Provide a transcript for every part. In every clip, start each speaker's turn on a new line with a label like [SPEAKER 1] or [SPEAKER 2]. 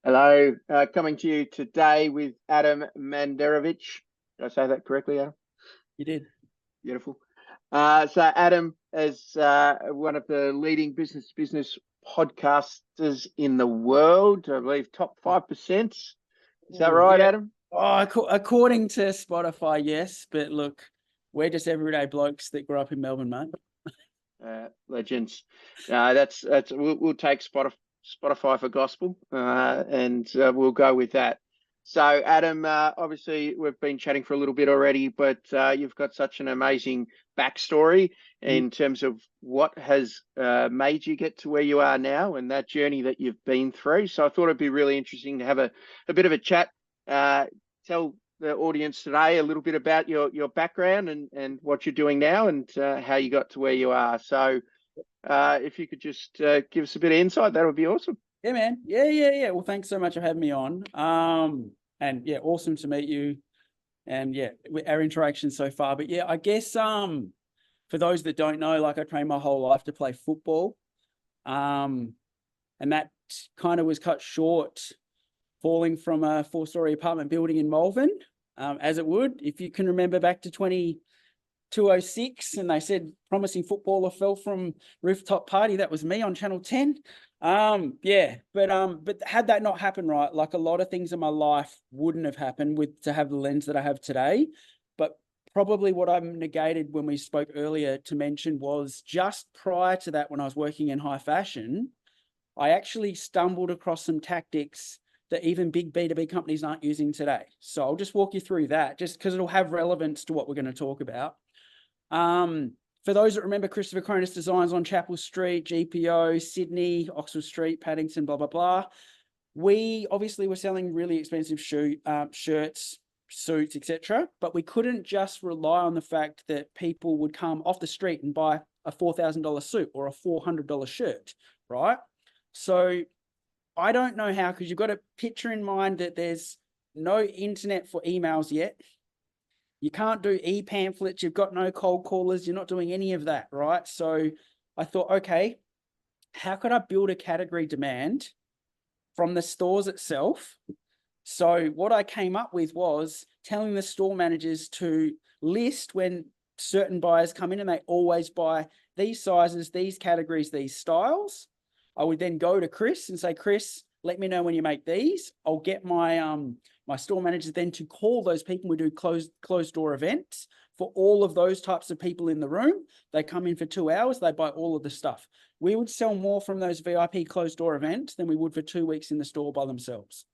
[SPEAKER 1] Hello, coming to you today with Adem Manderovic. Did I say that correctly, Adam?
[SPEAKER 2] You did.
[SPEAKER 1] Beautiful. So Adam is one of the leading business podcasters in the world. I believe top 5%. Is that right,
[SPEAKER 2] Yeah.
[SPEAKER 1] Adam?
[SPEAKER 2] Oh, according to Spotify, yes. But look, we're just everyday blokes that grew up in Melbourne, mate.
[SPEAKER 1] Legends. That's we'll take Spotify for gospel, and we'll go with that. So, Adam, obviously we've been chatting for a little bit already, but you've got such an amazing backstory in terms of what has made you get to where you are now and that journey that you've been through. So, I thought it'd be really interesting to have a bit of a chat. Tell the audience today a little bit about your background and what you're doing now and how you got to where you are. So if you could just give us a bit of insight, that would be awesome.
[SPEAKER 2] Yeah, man. Yeah. Well, thanks so much for having me on. And yeah, awesome to meet you. And yeah, our interaction so far. But yeah, I guess for those that don't know, like I trained my whole life to play football. And that kind of was cut short falling from a 4-story apartment building in Malvern, as it would. If you can remember back to 2006, and they said promising footballer fell from rooftop party. That was me on Channel 10. But had that not happened, right, like a lot of things in my life wouldn't have happened to have the lens that I have today. But probably what I negated when we spoke earlier to mention was just prior to that, when I was working in high fashion, I actually stumbled across some tactics that even big B2B companies aren't using today. So I'll just walk you through that just because it'll have relevance to what we're going to talk about. For those that remember Christopher Cronus Designs on Chapel Street, GPO, Sydney, Oxford Street, Paddington, blah, blah, blah. We obviously were selling really expensive shirts, suits, etc. But we couldn't just rely on the fact that people would come off the street and buy a $4,000 suit or a $400 shirt, right? So I don't know how, because you've got to picture in mind that there's no internet for emails yet. You can't do e-pamphlets. You've got no cold callers. You're not doing any of that, right? So I thought, okay, how could I build a category demand from the stores itself? So what I came up with was telling the store managers to list when certain buyers come in and they always buy these sizes, these categories, these styles. I would then go to Chris and say, Chris, let me know when you make these. I'll get my my store managers then to call those people. We do closed door events for all of those types of people in the room. They come in for 2 hours. They buy all of the stuff. We would sell more from those VIP closed door events than we would for 2 weeks in the store by themselves.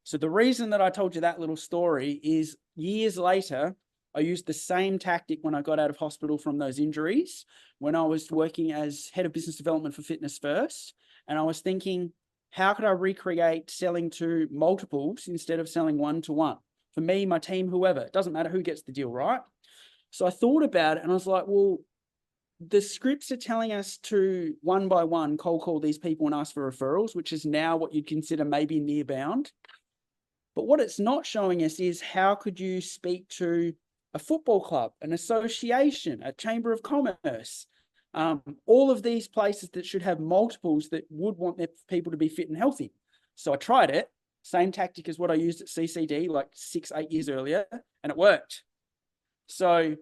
[SPEAKER 2] So the reason that I told you that little story is years later, I used the same tactic when I got out of hospital from those injuries, when I was working as head of business development for Fitness First. And I was thinking, how could I recreate selling to multiples instead of selling one-to-one? For me, my team, whoever, it doesn't matter who gets the deal, right? So I thought about it and I was like, well, the scripts are telling us to one by one cold call these people and ask for referrals, which is now what you'd consider maybe near bound. But what it's not showing us is how could you speak to a football club, an association, a chamber of commerce, all of these places that should have multiples that would want their people to be fit and healthy. So I tried it, same tactic as what I used at CCD like 6-8 years earlier, and it worked. So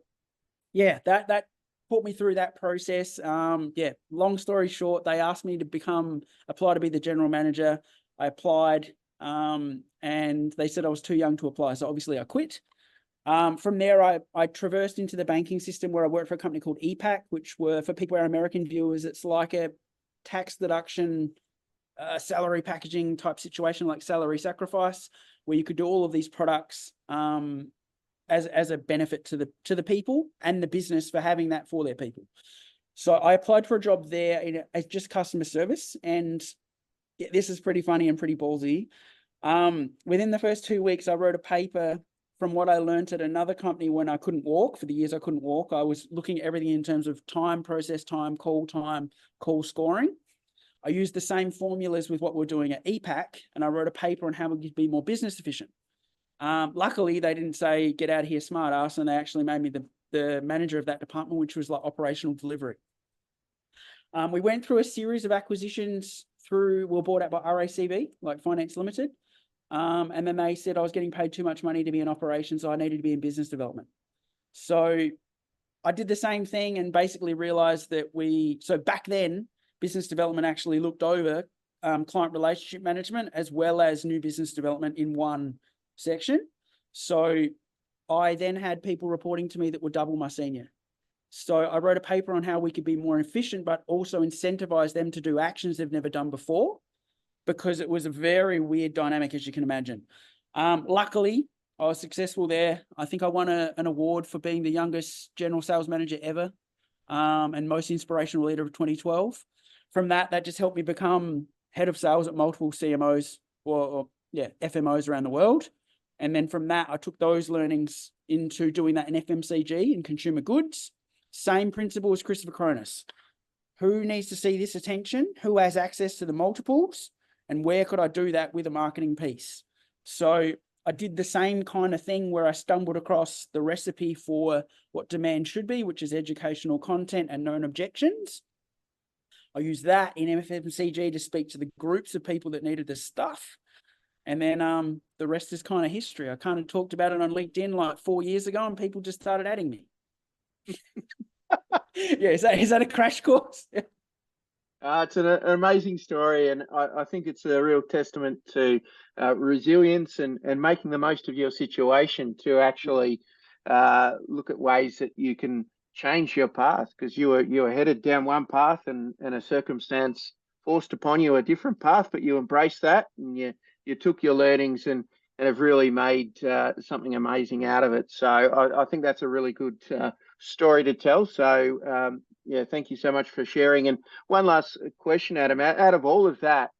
[SPEAKER 2] yeah, that put me through that process. Long story short, they asked me to apply to be the general manager. I applied, and they said I was too young to apply. So obviously I quit. From there, I traversed into the banking system where I worked for a company called EPAC, which were, for people, our American viewers, it's like a tax deduction, salary packaging type situation, like salary sacrifice, where you could do all of these products as a benefit to the people and the business for having that for their people. So I applied for a job there as just customer service, and this is pretty funny and pretty ballsy. Within the first 2 weeks, I wrote a paper from what I learned at another company when I couldn't walk. For the years I couldn't walk, I was looking at everything in terms of time, process time, call scoring. I used the same formulas with what we're doing at EPAC, and I wrote a paper on how we could be more business efficient. Luckily, they didn't say, get out of here, smart ass, and they actually made me the manager of that department, which was like operational delivery. We went through a series of acquisitions we were bought out by RACV, like Finance Limited. And then they said I was getting paid too much money to be in operations, so I needed to be in business development. So I did the same thing and basically realized that so back then, business development actually looked over client relationship management as well as new business development in one section. So I then had people reporting to me that were double my senior. So I wrote a paper on how we could be more efficient, but also incentivize them to do actions they've never done before, because it was a very weird dynamic, as you can imagine. Luckily, I was successful there. I think I won an award for being the youngest general sales manager ever, and most inspirational leader of 2012. From that just helped me become head of sales at multiple CMOs or FMOs around the world. And then from that, I took those learnings into doing that in FMCG and consumer goods. Same principle as Christopher Cronus. Who needs to see this attention? Who has access to the multiples? And where could I do that with a marketing piece? So I did the same kind of thing where I stumbled across the recipe for what demand should be, which is educational content and known objections. I used that in FMCG to speak to the groups of people that needed the stuff. And then the rest is kind of history. I kind of talked about it on LinkedIn like 4 years ago and people just started adding me. Yeah, is that a crash course?
[SPEAKER 1] It's an amazing story, and I think it's a real testament to resilience and making the most of your situation to actually look at ways that you can change your path, because you were headed down one path and a circumstance forced upon you a different path, but you embraced that and you took your learnings and have really made something amazing out of it. So I think that's a really good story to tell. So thank you so much for sharing. And one last question, Adam, out of all of that,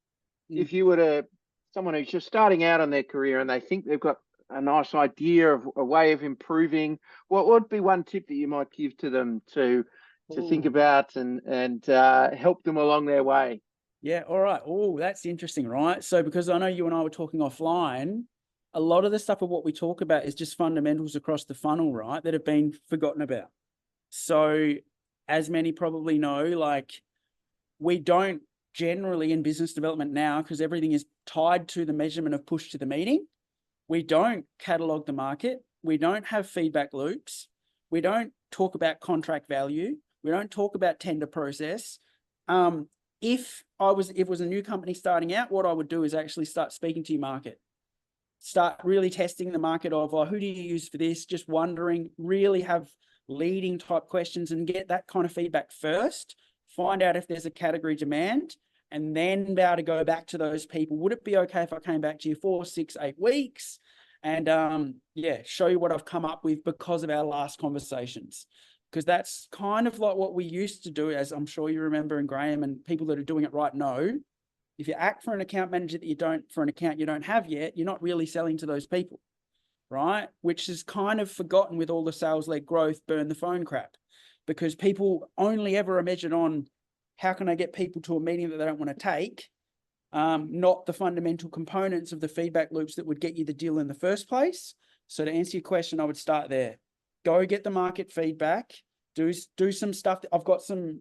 [SPEAKER 1] if you were someone who's just starting out on their career and they think they've got a nice idea of a way of improving, what would be one tip that you might give to them to think about and help them along their way?
[SPEAKER 2] Yeah, all right. Oh, that's interesting, right? So because I know you and I were talking offline, a lot of the stuff of what we talk about is just fundamentals across the funnel, right, that have been forgotten about. So as many probably know, like we don't generally in business development now, because everything is tied to the measurement of push to the meeting, we don't catalog the market. We don't have feedback loops. We don't talk about contract value. We don't talk about tender process. If it was a new company starting out, what I would do is actually start speaking to your market. Start really testing the market of, who do you use for this? Just wondering, really have leading type questions and get that kind of feedback first. Find out if there's a category demand and then be able to go back to those people. Would it be okay if I came back to you 4, 6, 8 weeks and show you what I've come up with because of our last conversations? Because that's kind of like what we used to do, as I'm sure you remember, and Graham and people that are doing it right know. If you act for an account manager for an account you don't have yet, you're not really selling to those people, right? Which is kind of forgotten with all the sales-led growth, burn the phone crap, because people only ever are measured on how can I get people to a meeting that they don't want to take, not the fundamental components of the feedback loops that would get you the deal in the first place. So to answer your question, I would start there. Go get the market feedback, do some stuff. I've got some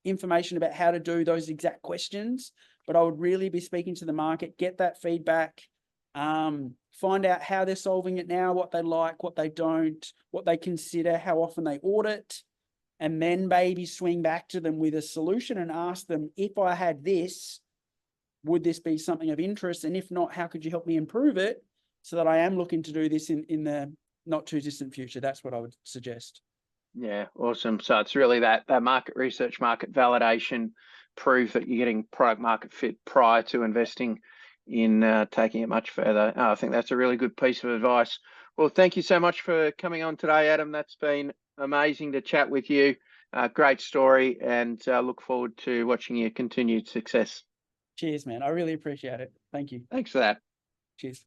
[SPEAKER 2] information about how to do those exact questions, but I would really be speaking to the market, get that feedback, find out how they're solving it now, what they like, what they don't, what they consider, how often they audit, and then maybe swing back to them with a solution and ask them, if I had this, would this be something of interest? And if not, how could you help me improve it so that I am looking to do this in the not too distant future? That's what I would suggest.
[SPEAKER 1] Yeah, awesome. So it's really that market research, market validation, prove that you're getting product market fit prior to investing in taking it much further. I think that's a really good piece of advice. Well, thank you so much for coming on today, Adam. That's been amazing to chat with you. Great story, and look forward to watching your continued success.
[SPEAKER 2] Cheers, man. I really appreciate it. Thank you.
[SPEAKER 1] Thanks for that.
[SPEAKER 2] Cheers.